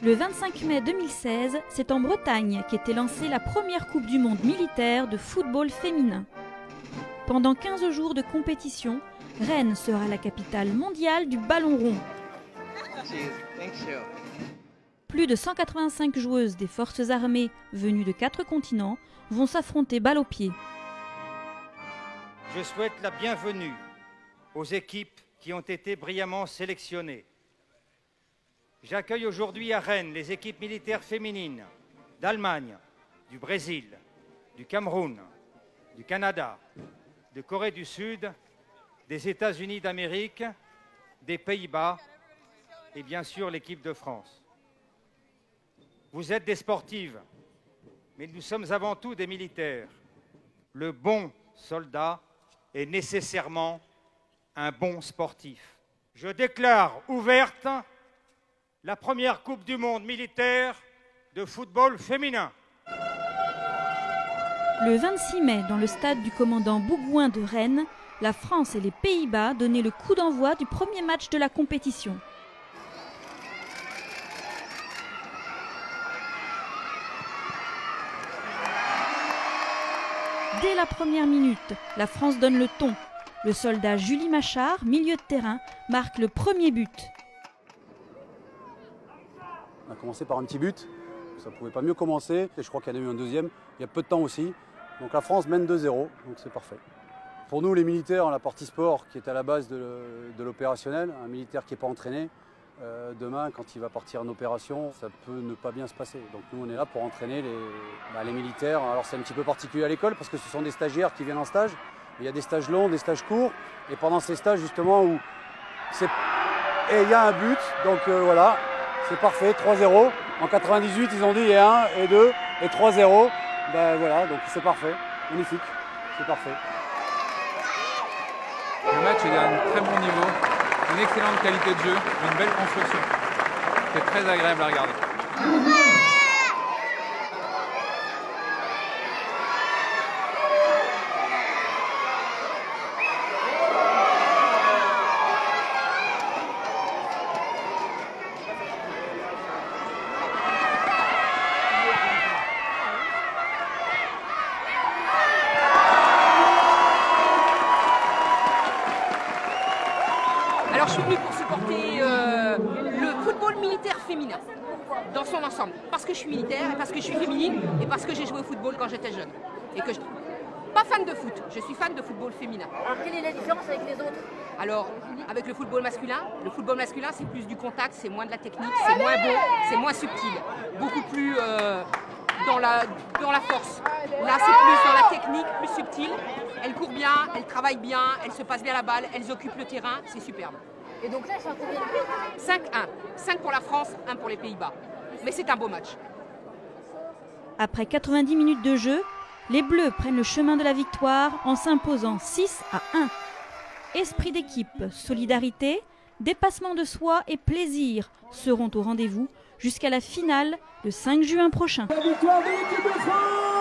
Le 25 mai 2016, c'est en Bretagne qu'était lancée la première Coupe du monde militaire de football féminin. Pendant 15 jours de compétition, Rennes sera la capitale mondiale du ballon rond. Plus de 185 joueuses des forces armées venues de 4 continents vont s'affronter balle au pied. Je souhaite la bienvenue aux équipes qui ont été brillamment sélectionnées. J'accueille aujourd'hui à Rennes les équipes militaires féminines d'Allemagne, du Brésil, du Cameroun, du Canada, de Corée du Sud, des États-Unis d'Amérique, des Pays-Bas et bien sûr l'équipe de France. Vous êtes des sportives, mais nous sommes avant tout des militaires. Le bon soldat est nécessairement un bon sportif. Je déclare ouverte la première Coupe du monde militaire de football féminin. Le 26 mai, dans le stade du commandant Bougouin de Rennes, la France et les Pays-Bas donnaient le coup d'envoi du premier match de la compétition. Dès la première minute, la France donne le ton. Le soldat Julie Machard, milieu de terrain, marque le premier but. On a commencé par un petit but, ça ne pouvait pas mieux commencer. Et je crois qu'il y en a eu un deuxième, il y a peu de temps aussi. Donc la France mène 2-0, donc c'est parfait. Pour nous les militaires, la partie sport qui est à la base de l'opérationnel, un militaire qui n'est pas entraîné, demain quand il va partir en opération, ça peut ne pas bien se passer. Donc nous on est là pour entraîner les militaires. Alors c'est un petit peu particulier à l'école parce que ce sont des stagiaires qui viennent en stage. Il y a des stages longs, des stages courts. Et pendant ces stages justement où il y a un but, donc voilà. C'est parfait, 3-0. En 98, ils ont dit et 1, et 2, et 3-0. Ben voilà, donc c'est parfait, magnifique, c'est parfait. Le match est d'un très bon niveau, une excellente qualité de jeu, une belle construction. C'est très agréable à regarder. Alors je suis venue pour supporter le football militaire féminin dans son ensemble. Parce que je suis militaire, et parce que je suis féminine, et parce que j'ai joué au football quand j'étais jeune. Et que pas fan de foot, je suis fan de football féminin. Alors quelle est la différence avec les autres? Alors avec le football masculin c'est plus du contact, c'est moins de la technique, c'est moins beau, c'est moins subtil. Beaucoup plus dans la force. Là c'est plus dans la technique, plus subtil. Elle court bien, elle travaille bien, elle se passe bien la balle, elles occupent le terrain, c'est superbe. Et donc là, c'est un combien de buts? 5-1. 5 pour la France, 1 pour les Pays-Bas. Mais c'est un beau match. Après 90 minutes de jeu, les Bleus prennent le chemin de la victoire en s'imposant 6-1. Esprit d'équipe, solidarité, dépassement de soi et plaisir seront au rendez-vous jusqu'à la finale le 5 juin prochain. La victoire de l'équipe de France!